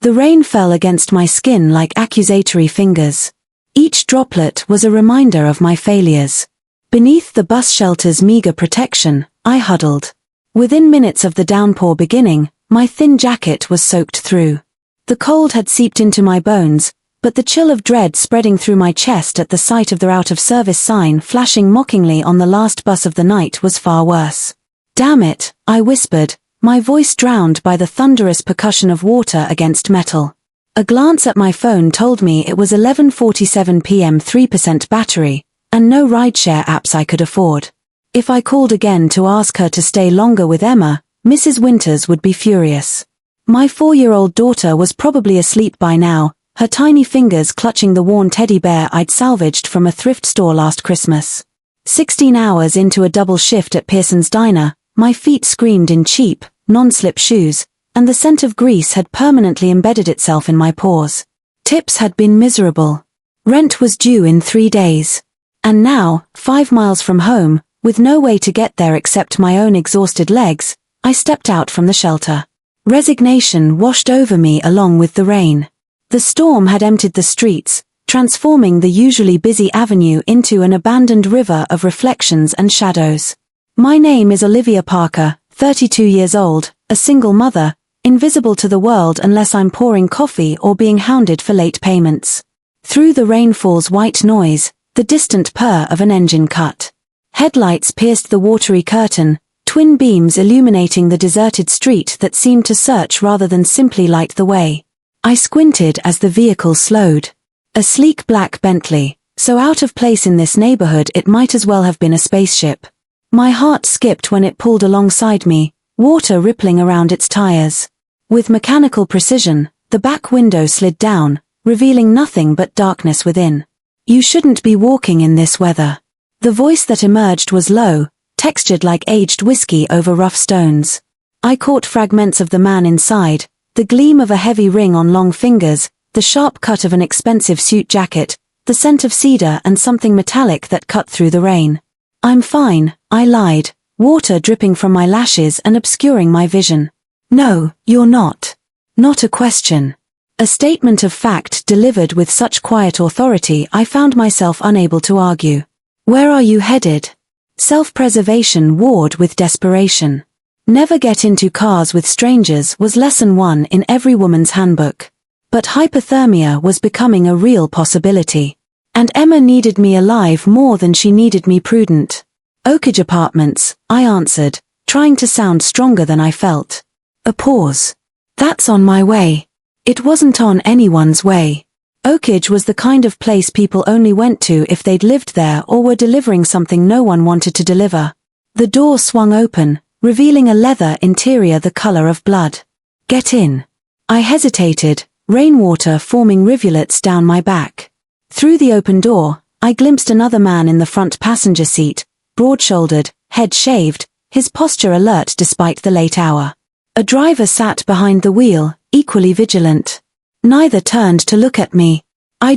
The rain fell against my skin like accusatory fingers. Each droplet was a reminder of my failures. Beneath the bus shelter's meager protection, I huddled. Within minutes of the downpour beginning, my thin jacket was soaked through. The cold had seeped into my bones, but the chill of dread spreading through my chest at the sight of the out-of-service sign flashing mockingly on the last bus of the night was far worse. "Damn it," I whispered, my voice drowned by the thunderous percussion of water against metal. A glance at my phone told me it was 11:47 p.m. 3% battery, and no rideshare apps I could afford. If I called again to ask her to stay longer with Emma, Mrs. Winters would be furious. My 4-year-old daughter was probably asleep by now, her tiny fingers clutching the worn teddy bear I'd salvaged from a thrift store last Christmas. 16 hours into a double shift at Pearson's Diner, my feet screamed in cheap, non-slip shoes, and the scent of grease had permanently embedded itself in my pores. Tips had been miserable. Rent was due in 3 days. And now, 5 miles from home, with no way to get there except my own exhausted legs, I stepped out from the shelter. Resignation washed over me along with the rain. The storm had emptied the streets, transforming the usually busy avenue into an abandoned river of reflections and shadows. My name is Olivia Parker, 32 years old, a single mother, invisible to the world unless I'm pouring coffee or being hounded for late payments. Through the rainfall's white noise, the distant purr of an engine cut. Headlights pierced the watery curtain, twin beams illuminating the deserted street that seemed to search rather than simply light the way. I squinted as the vehicle slowed. A sleek black Bentley, so out of place in this neighborhood it might as well have been a spaceship. My heart skipped when it pulled alongside me, water rippling around its tires. With mechanical precision, the back window slid down, revealing nothing but darkness within. "You shouldn't be walking in this weather." The voice that emerged was low, textured like aged whiskey over rough stones. I caught fragments of the man inside, the gleam of a heavy ring on long fingers, the sharp cut of an expensive suit jacket, the scent of cedar and something metallic that cut through the rain. "I'm fine," I lied, water dripping from my lashes and obscuring my vision. "No, you're not." Not a question. A statement of fact delivered with such quiet authority I found myself unable to argue. "Where are you headed?" Self-preservation warred with desperation. Never get into cars with strangers was lesson 1 in every woman's handbook. But hypothermia was becoming a real possibility. And Emma needed me alive more than she needed me prudent. "Oakage Apartments," I answered, trying to sound stronger than I felt. A pause. "That's on my way." It wasn't on anyone's way. Oakage was the kind of place people only went to if they'd lived there or were delivering something no one wanted to deliver. The door swung open, revealing a leather interior the color of blood. "Get in." I hesitated, rainwater forming rivulets down my back. Through the open door, I glimpsed another man in the front passenger seat, broad-shouldered, head shaved, his posture alert despite the late hour. A driver sat behind the wheel, equally vigilant. Neither turned to look at me. I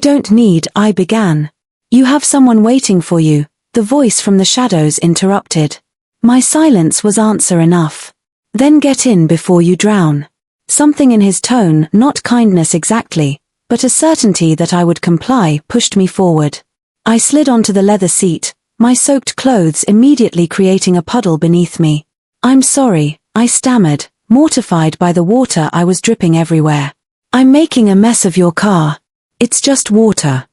began. "You have someone waiting for you," the voice from the shadows interrupted. My silence was answer enough. "Then get in before you drown." Something in his tone, not kindness exactly, but a certainty that I would comply, pushed me forward. I slid onto the leather seat, my soaked clothes immediately creating a puddle beneath me. "I'm sorry," I stammered, mortified by the water I was dripping everywhere. "I'm making a mess of your car." "It's just water."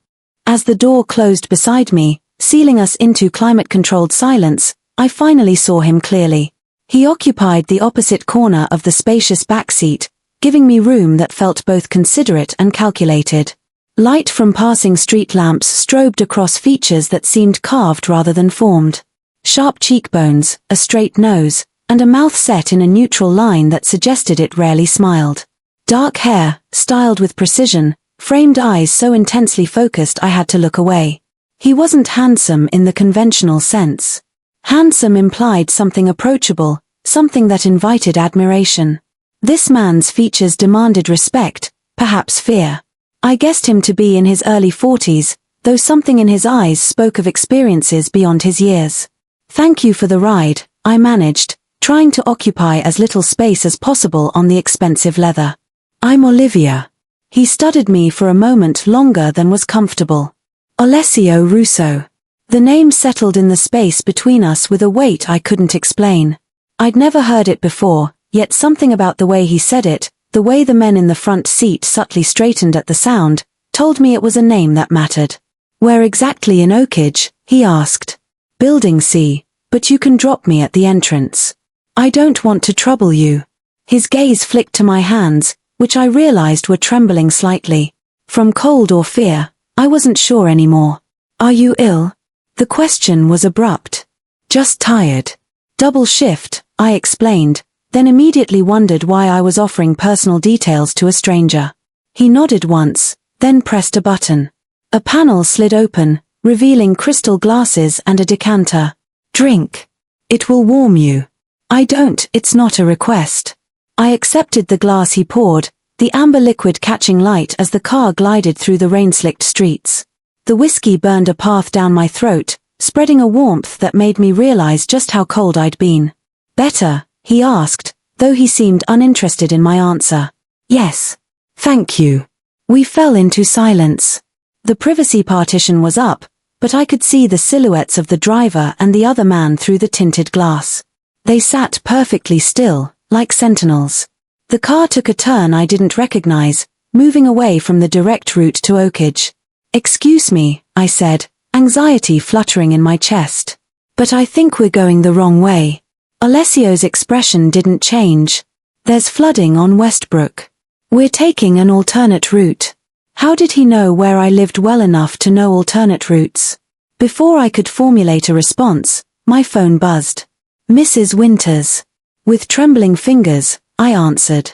As the door closed beside me, sealing us into climate-controlled silence, I finally saw him clearly. He occupied the opposite corner of the spacious back seat, giving me room that felt both considerate and calculated. Light from passing street lamps strobed across features that seemed carved rather than formed. Sharp cheekbones, a straight nose, and a mouth set in a neutral line that suggested it rarely smiled. Dark hair, styled with precision, framed eyes so intensely focused I had to look away. He wasn't handsome in the conventional sense. Handsome implied something approachable, something that invited admiration. This man's features demanded respect, perhaps fear. I guessed him to be in his early 40s, though something in his eyes spoke of experiences beyond his years. "Thank you for the ride," I managed, trying to occupy as little space as possible on the expensive leather. I'm Olivia. He studied me for a moment longer than was comfortable. Alessio Russo. The name settled in the space between us with a weight I couldn't explain. I'd never heard it before, yet something about the way he said it, the way the men in the front seat subtly straightened at the sound, told me it was a name that mattered. Where exactly in Oakage? He asked. Building C, but you can drop me at the entrance. I don't want to trouble you. His gaze flicked to my hands, which I realized were trembling slightly. From cold or fear, I wasn't sure anymore. Are you ill? The question was abrupt. Just tired. Double shift, I explained, then immediately wondered why I was offering personal details to a stranger. He nodded once, then pressed a button. A panel slid open, revealing crystal glasses and a decanter. Drink. It will warm you. I don't, it's not a request. I accepted the glass he poured, the amber liquid catching light as the car glided through the rain-slicked streets. The whiskey burned a path down my throat, spreading a warmth that made me realize just how cold I'd been. Better? He asked, though he seemed uninterested in my answer. Yes. Thank you. We fell into silence. The privacy partition was up, but I could see the silhouettes of the driver and the other man through the tinted glass. They sat perfectly still, like sentinels. The car took a turn I didn't recognize, moving away from the direct route to Oakage. Excuse me, I said, anxiety fluttering in my chest. But I think we're going the wrong way. Alessio's expression didn't change. There's flooding on Westbrook. We're taking an alternate route. How did he know where I lived well enough to know alternate routes? Before I could formulate a response, my phone buzzed. Mrs. Winters. With trembling fingers, I answered.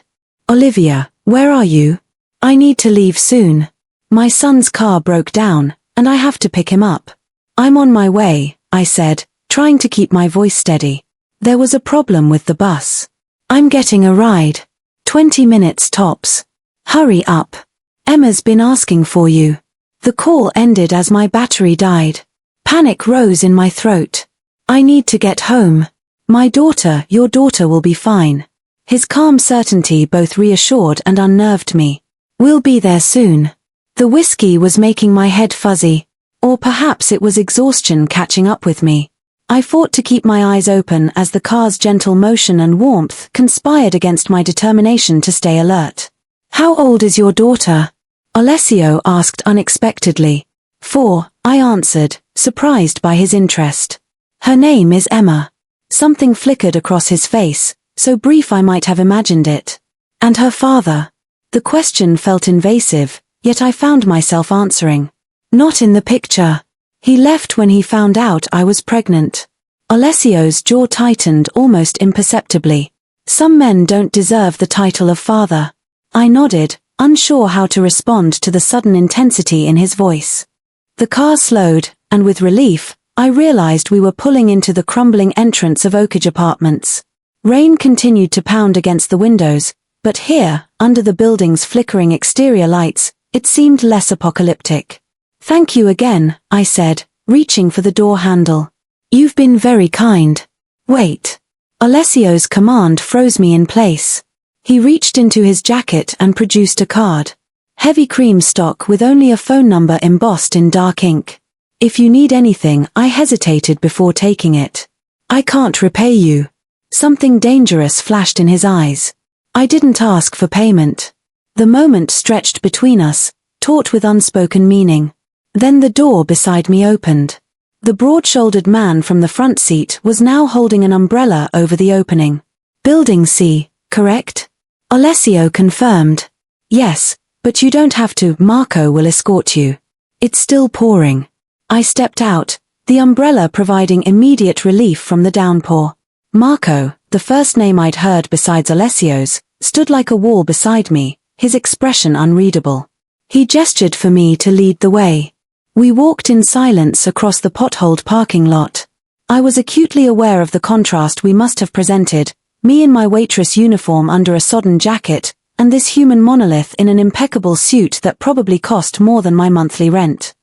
Olivia, where are you? I need to leave soon. My son's car broke down, and I have to pick him up. I'm on my way, I said, trying to keep my voice steady. There was a problem with the bus. I'm getting a ride. 20 minutes tops. Hurry up. Emma's been asking for you. The call ended as my battery died. Panic rose in my throat. I need to get home. Your daughter will be fine. His calm certainty both reassured and unnerved me. We'll be there soon. The whiskey was making my head fuzzy. Or perhaps it was exhaustion catching up with me. I fought to keep my eyes open as the car's gentle motion and warmth conspired against my determination to stay alert. How old is your daughter? Alessio asked unexpectedly. 4, I answered, surprised by his interest. Her name is Emma. Something flickered across his face, so brief I might have imagined it. And her father? The question felt invasive, yet I found myself answering. Not in the picture. He left when he found out I was pregnant. Alessio's jaw tightened almost imperceptibly. Some men don't deserve the title of father. I nodded, unsure how to respond to the sudden intensity in his voice. The car slowed, and with relief, I realized we were pulling into the crumbling entrance of Oakage Apartments. Rain continued to pound against the windows, but here, under the building's flickering exterior lights, it seemed less apocalyptic. Thank you again, I said, reaching for the door handle. You've been very kind. Wait. Alessio's command froze me in place. He reached into his jacket and produced a card. Heavy cream stock with only a phone number embossed in dark ink. If you need anything, I hesitated before taking it. I can't repay you. Something dangerous flashed in his eyes. I didn't ask for payment. The moment stretched between us, taut with unspoken meaning. Then the door beside me opened. The broad-shouldered man from the front seat was now holding an umbrella over the opening. Building C, correct? Alessio confirmed. Yes, but you don't have to. Marco will escort you. It's still pouring. I stepped out, the umbrella providing immediate relief from the downpour. Marco, the first name I'd heard besides Alessio's, stood like a wall beside me, his expression unreadable. He gestured for me to lead the way. We walked in silence across the potholed parking lot. I was acutely aware of the contrast we must have presented, me in my waitress uniform under a sodden jacket, and this human monolith in an impeccable suit that probably cost more than my monthly rent.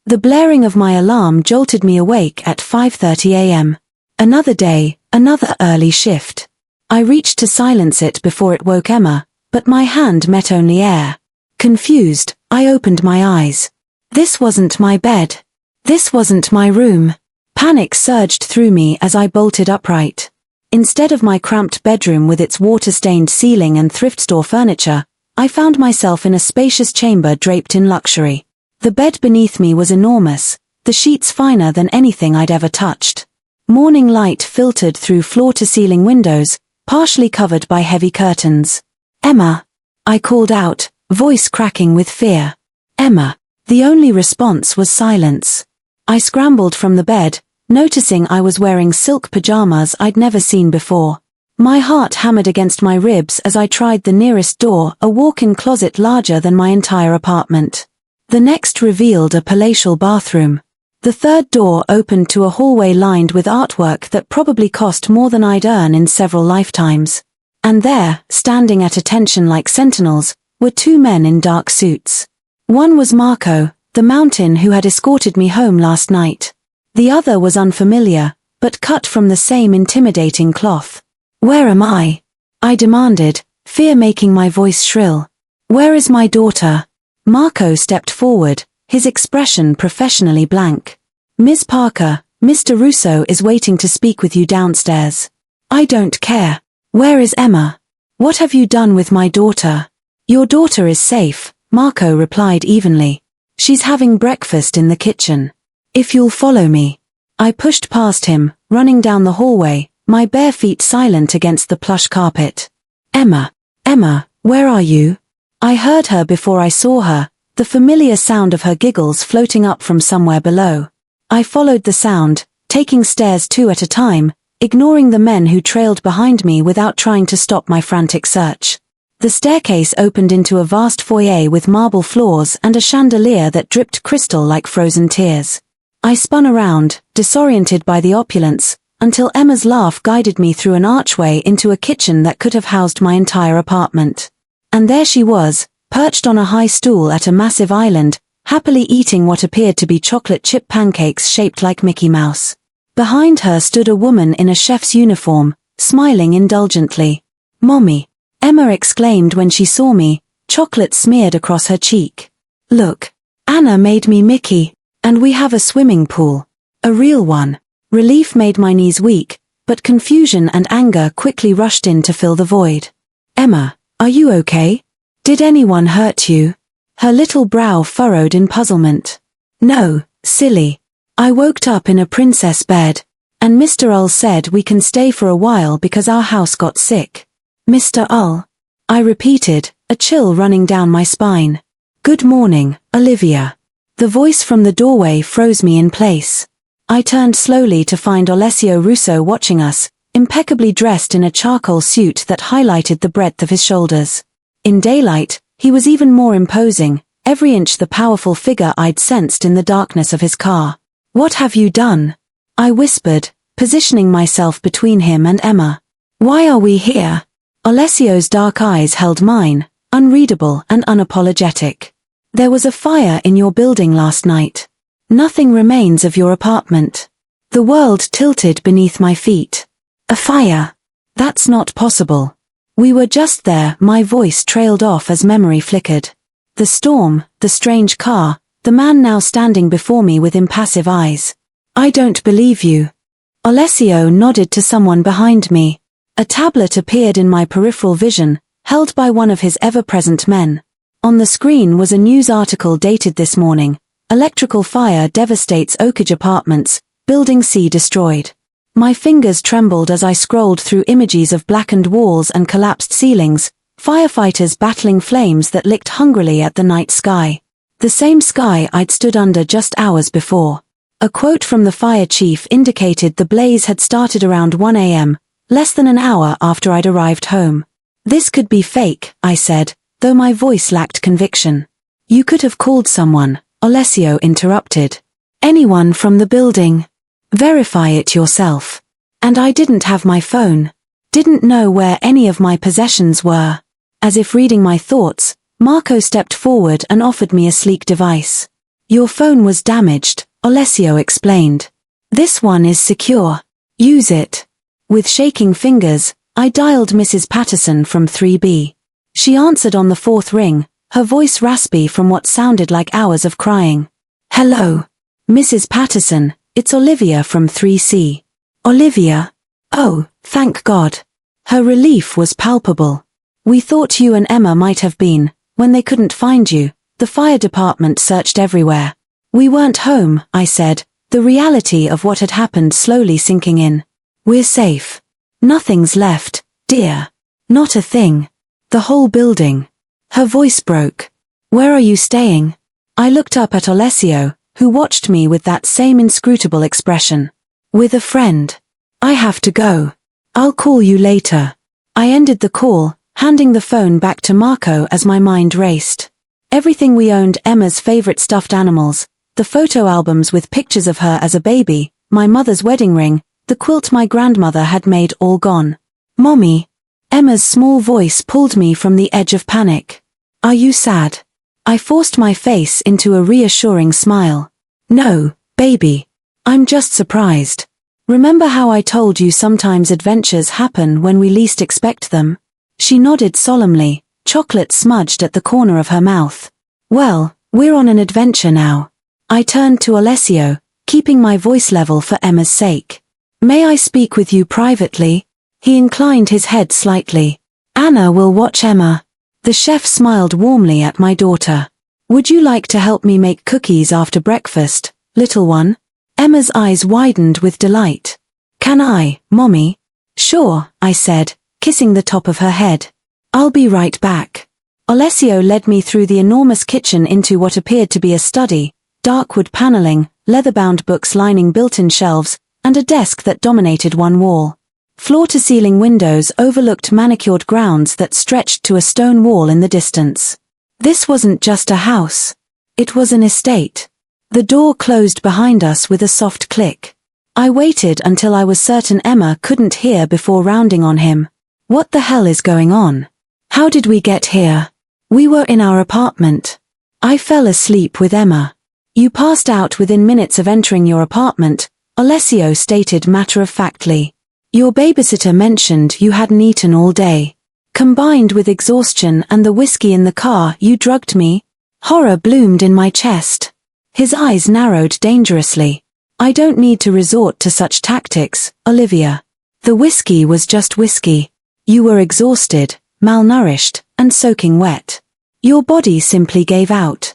The blaring of my alarm jolted me awake at 5:30 a.m. Another day, another early shift. I reached to silence it before it woke Emma, but my hand met only air. Confused, I opened my eyes. This wasn't my bed. This wasn't my room. Panic surged through me as I bolted upright. Instead of my cramped bedroom with its water-stained ceiling and thrift store furniture, I found myself in a spacious chamber draped in luxury. The bed beneath me was enormous, the sheets finer than anything I'd ever touched. Morning light filtered through floor-to-ceiling windows, partially covered by heavy curtains. "Emma!" I called out, voice cracking with fear. "Emma!" The only response was silence. I scrambled from the bed, noticing I was wearing silk pajamas I'd never seen before. My heart hammered against my ribs as I tried the nearest door, a walk-in closet larger than my entire apartment. The next revealed a palatial bathroom. The third door opened to a hallway lined with artwork that probably cost more than I'd earn in several lifetimes. And there, standing at attention like sentinels, were two men in dark suits. One was Marco, the mountain who had escorted me home last night. The other was unfamiliar, but cut from the same intimidating cloth. "Where am I?" I demanded, fear making my voice shrill. "Where is my daughter?" Marco stepped forward, his expression professionally blank. "Miss Parker, Mr. Russo is waiting to speak with you downstairs." "I don't care. Where is Emma? What have you done with my daughter?" "Your daughter is safe," Marco replied evenly. "She's having breakfast in the kitchen. If you'll follow me." I pushed past him, running down the hallway, my bare feet silent against the plush carpet. "Emma, Emma, where are you?" I heard her before I saw her, the familiar sound of her giggles floating up from somewhere below. I followed the sound, taking stairs two at a time, ignoring the men who trailed behind me without trying to stop my frantic search. The staircase opened into a vast foyer with marble floors and a chandelier that dripped crystal like frozen tears. I spun around, disoriented by the opulence, until Emma's laugh guided me through an archway into a kitchen that could have housed my entire apartment. And there she was, perched on a high stool at a massive island, happily eating what appeared to be chocolate chip pancakes shaped like Mickey Mouse. Behind her stood a woman in a chef's uniform, smiling indulgently. "Mommy!" Emma exclaimed when she saw me, chocolate smeared across her cheek. "Look, Anna made me Mickey, and we have a swimming pool. A real one." Relief made my knees weak, but confusion and anger quickly rushed in to fill the void. "Emma, are you okay? Did anyone hurt you?" Her little brow furrowed in puzzlement. "No, silly. I woke up in a princess bed, and Mr. Ull said we can stay for a while because our house got sick." "Mr. Ull?" I repeated, a chill running down my spine. "Good morning, Olivia." The voice from the doorway froze me in place. I turned slowly to find Alessio Russo watching us, impeccably dressed in a charcoal suit that highlighted the breadth of his shoulders. In daylight, he was even more imposing, every inch the powerful figure I'd sensed in the darkness of his car. "What have you done?" I whispered, positioning myself between him and Emma. "Why are we here?" Alessio's dark eyes held mine, unreadable and unapologetic. "There was a fire in your building last night. Nothing remains of your apartment." The world tilted beneath my feet. "A fire? That's not possible. We were just there." My voice trailed off as memory flickered. The storm, the strange car, the man now standing before me with impassive eyes. "I don't believe you." Alessio nodded to someone behind me. A tablet appeared in my peripheral vision, held by one of his ever-present men. On the screen was a news article dated this morning. "Electrical fire devastates Oakage Apartments, Building C destroyed." My fingers trembled as I scrolled through images of blackened walls and collapsed ceilings, firefighters battling flames that licked hungrily at the night sky. The same sky I'd stood under just hours before. A quote from the fire chief indicated the blaze had started around 1 a.m., less than an hour after I'd arrived home. "This could be fake," I said, though my voice lacked conviction. "You could have called someone," Alessio interrupted. "Anyone from the building. Verify it yourself." And I didn't have my phone. Didn't know where any of my possessions were. As if reading my thoughts, Marco stepped forward and offered me a sleek device. "Your phone was damaged," Alessio explained. "This one is secure. Use it." With shaking fingers, I dialed Mrs. Patterson from 3B. She answered on the fourth ring, her voice raspy from what sounded like hours of crying. "Hello, Mrs. Patterson, it's Olivia from 3C. "Olivia? Oh, thank God." Her relief was palpable. "We thought you and Emma might have been, when they couldn't find you, the fire department searched everywhere." "We weren't home," I said, the reality of what had happened slowly sinking in. "We're safe. Nothing's left, dear. Not a thing. The whole building." Her voice broke. "Where are you staying?" I looked up at Alessio, who watched me with that same inscrutable expression. "With a friend. I have to go. I'll call you later." I ended the call, handing the phone back to Marco as my mind raced. Everything we owned, Emma's favorite stuffed animals, the photo albums with pictures of her as a baby, my mother's wedding ring, the quilt my grandmother had made, all gone. "Mommy." Emma's small voice pulled me from the edge of panic. "Are you sad?" I forced my face into a reassuring smile. "No, baby. I'm just surprised. Remember how I told you sometimes adventures happen when we least expect them?" She nodded solemnly, chocolate smudged at the corner of her mouth. "Well, we're on an adventure now." I turned to Alessio, keeping my voice level for Emma's sake. "May I speak with you privately?" He inclined his head slightly. "Anna will watch Emma." The chef smiled warmly at my daughter. "Would you like to help me make cookies after breakfast, little one?" Emma's eyes widened with delight. "Can I, Mommy?" "Sure," I said, kissing the top of her head. "I'll be right back." Alessio led me through the enormous kitchen into what appeared to be a study, dark wood paneling, leather-bound books lining built-in shelves, and a desk that dominated one wall. Floor-to-ceiling windows overlooked manicured grounds that stretched to a stone wall in the distance. This wasn't just a house. It was an estate. The door closed behind us with a soft click. I waited until I was certain Emma couldn't hear before rounding on him. "What the hell is going on? How did we get here?" "We were in our apartment. I fell asleep with Emma." "You passed out within minutes of entering your apartment," Alessio stated matter-of-factly. "Your babysitter mentioned you hadn't eaten all day. Combined with exhaustion and the whiskey in the car, you drugged me." Horror bloomed in my chest. His eyes narrowed dangerously. "I don't need to resort to such tactics, Olivia. The whiskey was just whiskey. You were exhausted, malnourished, and soaking wet. Your body simply gave out.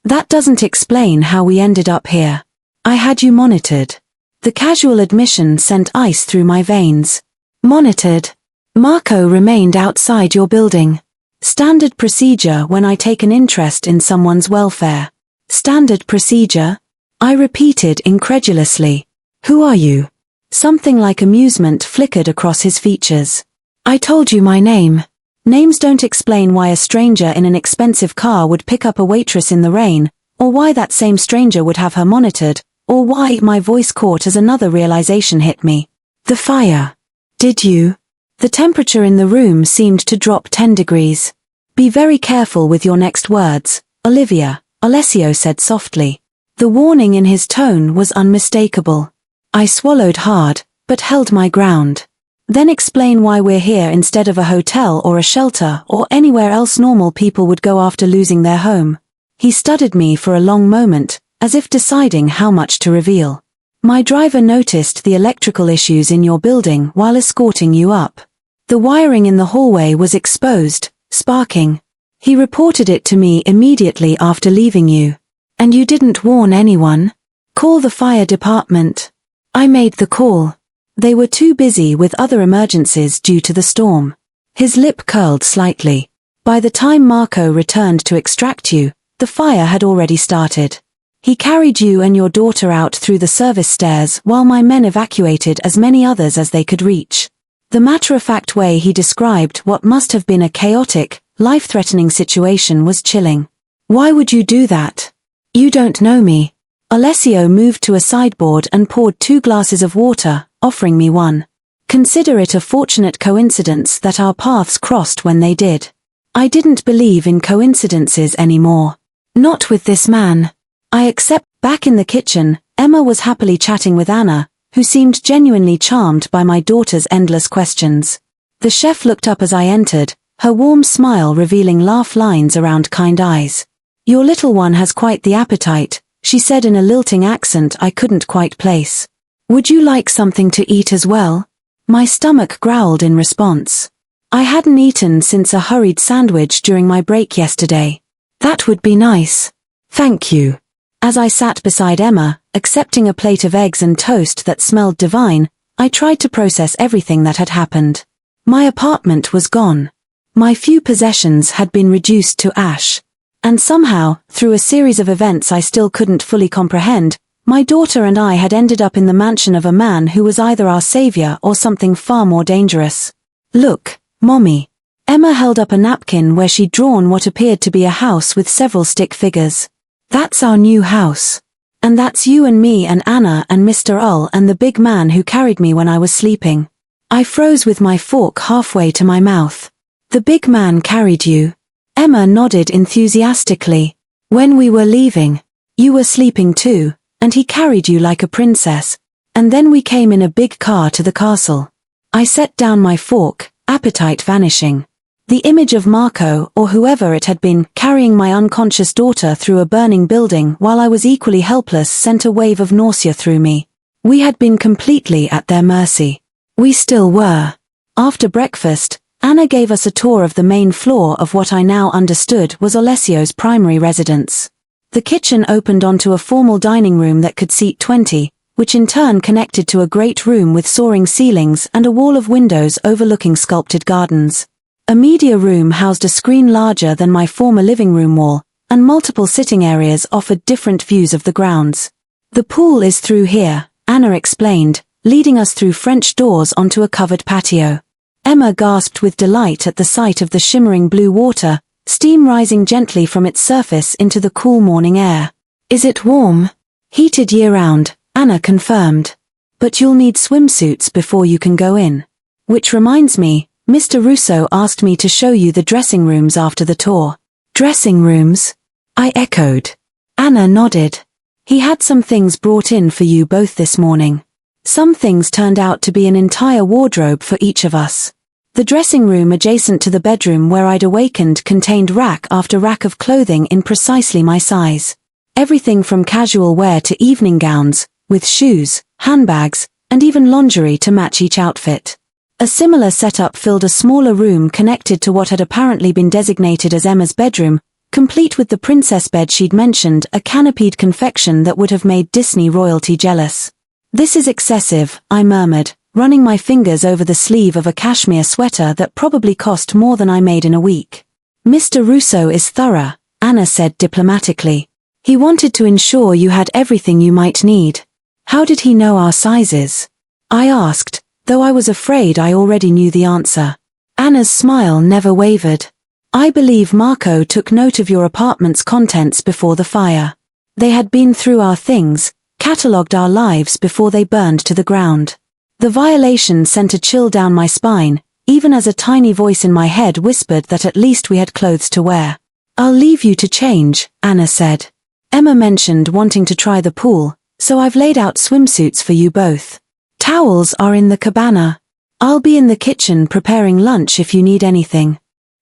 That doesn't explain how we ended up here. I had you monitored." The casual admission sent ice through my veins. "Monitored? Marco remained outside your building. Standard procedure when I take an interest in someone's welfare." "Standard procedure?" I repeated incredulously. "Who are you?" Something like amusement flickered across his features. "I told you my name. Names don't explain why a stranger in an expensive car would pick up a waitress in the rain, or why that same stranger would have her monitored, or why." My voice caught as another realization hit me. "The fire. Did you?" The temperature in the room seemed to drop 10 degrees. "Be very careful with your next words, Olivia," Alessio said softly. The warning in his tone was unmistakable. I swallowed hard, but held my ground. "Then explain why we're here instead of a hotel or a shelter or anywhere else normal people would go after losing their home." He studied me for a long moment, as if deciding how much to reveal. "My driver noticed the electrical issues in your building while escorting you up. The wiring in the hallway was exposed, sparking. He reported it to me immediately after leaving you. And you didn't warn anyone? Call the fire department." I made the call. They were too busy with other emergencies due to the storm. His lip curled slightly. "By the time Marco returned to extract you, the fire had already started. He carried you and your daughter out through the service stairs while my men evacuated as many others as they could reach." The matter-of-fact way he described what must have been a chaotic, life-threatening situation was chilling. "Why would you do that? You don't know me." Alessio moved to a sideboard and poured 2 glasses of water, offering me one. "Consider it a fortunate coincidence that our paths crossed when they did." I didn't believe in coincidences anymore. Not with this man. I accept. Back in the kitchen, Emma was happily chatting with Anna, who seemed genuinely charmed by my daughter's endless questions. The chef looked up as I entered, her warm smile revealing laugh lines around kind eyes. Your little one has quite the appetite, she said in a lilting accent I couldn't quite place. Would you like something to eat as well? My stomach growled in response. I hadn't eaten since a hurried sandwich during my break yesterday. That would be nice. Thank you. As I sat beside Emma, accepting a plate of eggs and toast that smelled divine, I tried to process everything that had happened. My apartment was gone. My few possessions had been reduced to ash. And somehow, through a series of events I still couldn't fully comprehend, my daughter and I had ended up in the mansion of a man who was either our savior or something far more dangerous. Look, Mommy. Emma held up a napkin where she'd drawn what appeared to be a house with several stick figures. That's our new house. And that's you and me and Anna and Mr. Ull and the big man who carried me when I was sleeping. I froze with my fork halfway to my mouth. The big man carried you. Emma nodded enthusiastically. When we were leaving, you were sleeping too, and he carried you like a princess, and then we came in a big car to the castle. I set down my fork, appetite vanishing. The image of Marco, or whoever it had been, carrying my unconscious daughter through a burning building while I was equally helpless sent a wave of nausea through me. We had been completely at their mercy. We still were. After breakfast, Anna gave us a tour of the main floor of what I now understood was Alessio's primary residence. The kitchen opened onto a formal dining room that could seat 20, which in turn connected to a great room with soaring ceilings and a wall of windows overlooking sculpted gardens. A media room housed a screen larger than my former living room wall, and multiple sitting areas offered different views of the grounds. The pool is through here, Anna explained, leading us through French doors onto a covered patio. Emma gasped with delight at the sight of the shimmering blue water, steam rising gently from its surface into the cool morning air. Is it warm? Heated year-round, Anna confirmed. But you'll need swimsuits before you can go in. Which reminds me, Mr. Russo asked me to show you the dressing rooms after the tour. Dressing rooms? I echoed. Anna nodded. He had some things brought in for you both this morning. Some things turned out to be an entire wardrobe for each of us. The dressing room adjacent to the bedroom where I'd awakened contained rack after rack of clothing in precisely my size. Everything from casual wear to evening gowns, with shoes, handbags, and even lingerie to match each outfit. A similar setup filled a smaller room connected to what had apparently been designated as Emma's bedroom, complete with the princess bed she'd mentioned, a canopied confection that would have made Disney royalty jealous. This is excessive, I murmured, running my fingers over the sleeve of a cashmere sweater that probably cost more than I made in a week. Mr. Russo is thorough, Anna said diplomatically. He wanted to ensure you had everything you might need. How did he know our sizes? I asked, though I was afraid I already knew the answer. Anna's smile never wavered. I believe Marco took note of your apartment's contents before the fire. They had been through our things, catalogued our lives before they burned to the ground. The violation sent a chill down my spine, even as a tiny voice in my head whispered that at least we had clothes to wear. I'll leave you to change, Anna said. Emma mentioned wanting to try the pool, so I've laid out swimsuits for you both. Towels are in the cabana. I'll be in the kitchen preparing lunch if you need anything.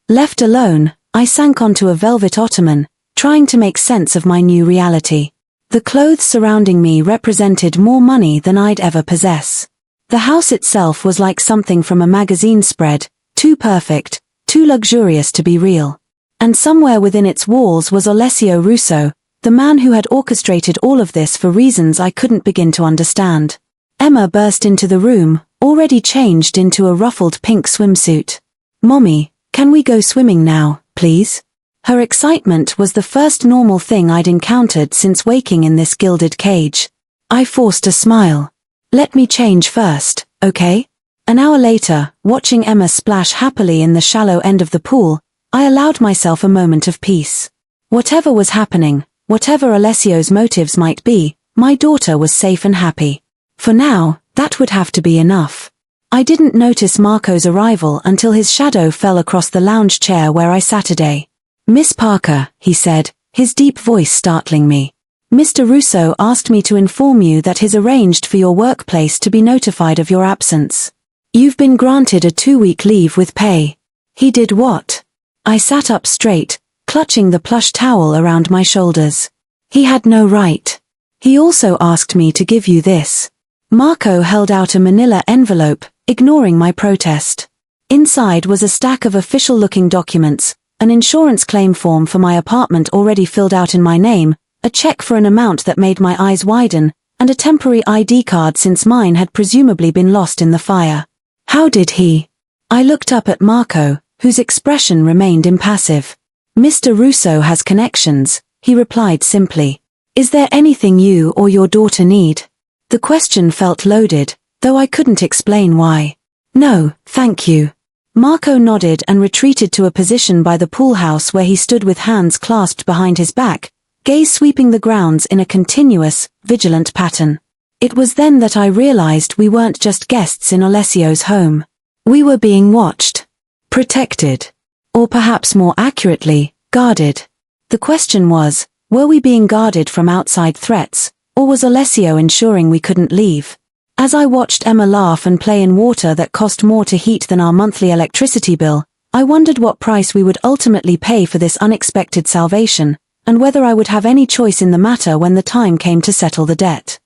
Left alone, I sank onto a velvet ottoman, trying to make sense of my new reality. The clothes surrounding me represented more money than I'd ever possess. The house itself was like something from a magazine spread, too perfect, too luxurious to be real. And somewhere within its walls was Alessio Russo, the man who had orchestrated all of this for reasons I couldn't begin to understand. Emma burst into the room, already changed into a ruffled pink swimsuit. Mommy, can we go swimming now, please? Her excitement was the first normal thing I'd encountered since waking in this gilded cage. I forced a smile. Let me change first, okay? An hour later, watching Emma splash happily in the shallow end of the pool, I allowed myself a moment of peace. Whatever was happening, whatever Alessio's motives might be, my daughter was safe and happy. For now, that would have to be enough. I didn't notice Marco's arrival until his shadow fell across the lounge chair where I sat today. Miss Parker, he said, his deep voice startling me. Mr. Russo asked me to inform you that he's arranged for your workplace to be notified of your absence. You've been granted a 2-week leave with pay. He did what? I sat up straight, clutching the plush towel around my shoulders. He had no right. He also asked me to give you this. Marco held out a manila envelope, ignoring my protest. Inside was a stack of official-looking documents, an insurance claim form for my apartment already filled out in my name, a check for an amount that made my eyes widen, and a temporary ID card since mine had presumably been lost in the fire. How did he? I looked up at Marco, whose expression remained impassive. Mr. Russo has connections, he replied simply. Is there anything you or your daughter need? The question felt loaded, though I couldn't explain why. No, thank you. Marco nodded and retreated to a position by the pool house where he stood with hands clasped behind his back, gaze sweeping the grounds in a continuous, vigilant pattern. It was then that I realized we weren't just guests in Alessio's home. We were being watched. Protected. Or perhaps more accurately, guarded. The question was, were we being guarded from outside threats, or was Alessio ensuring we couldn't leave? As I watched Emma laugh and play in water that cost more to heat than our monthly electricity bill, I wondered what price we would ultimately pay for this unexpected salvation, and whether I would have any choice in the matter when the time came to settle the debt.